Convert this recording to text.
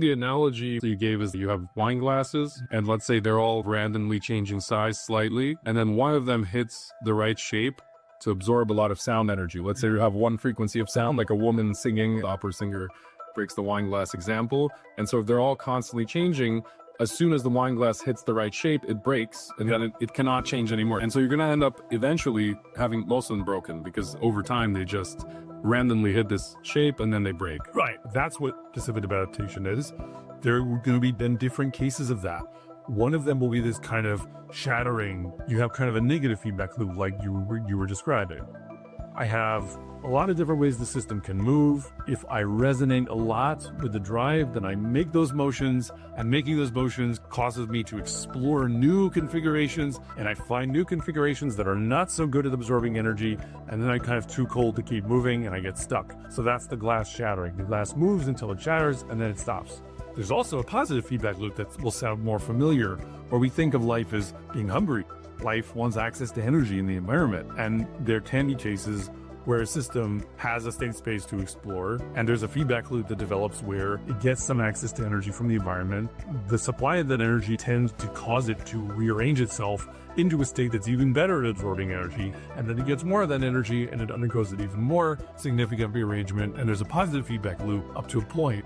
The analogy you gave is you have wine glasses, and let's say they're all randomly changing size slightly, and then one of them hits the right shape to absorb a lot of sound energy. Let's say you have one frequency of sound, like a woman singing, the opera singer breaks the wine glass example. And so if they're all constantly changing, as soon as the wine glass hits the right shape, it breaks, and then it cannot change anymore. And so you're going to end up eventually having most of them broken, because over time they just randomly hit this shape and then they break. Right. That's what passive adaptation is. There are going to be then different cases of that. One of them will be this kind of shattering. You have kind of a negative feedback loop like you were describing. I have a lot of different ways the system can move. If I resonate a lot with the drive, then I make those motions, and making those motions causes me to explore new configurations, and I find new configurations that are not so good at absorbing energy, and then I'm kind of too cold to keep moving and I get stuck. So that's the glass shattering. The glass moves until it shatters and then it stops. There's also a positive feedback loop that will sound more familiar, where we think of life as being hungry. Life wants access to energy in the environment, and there can be cases where a system has a state space to explore, and there's a feedback loop that develops where it gets some access to energy from the environment. The supply of that energy tends to cause it to rearrange itself into a state that's even better at absorbing energy, and then it gets more of that energy and it undergoes an even more significant rearrangement, and there's a positive feedback loop up to a point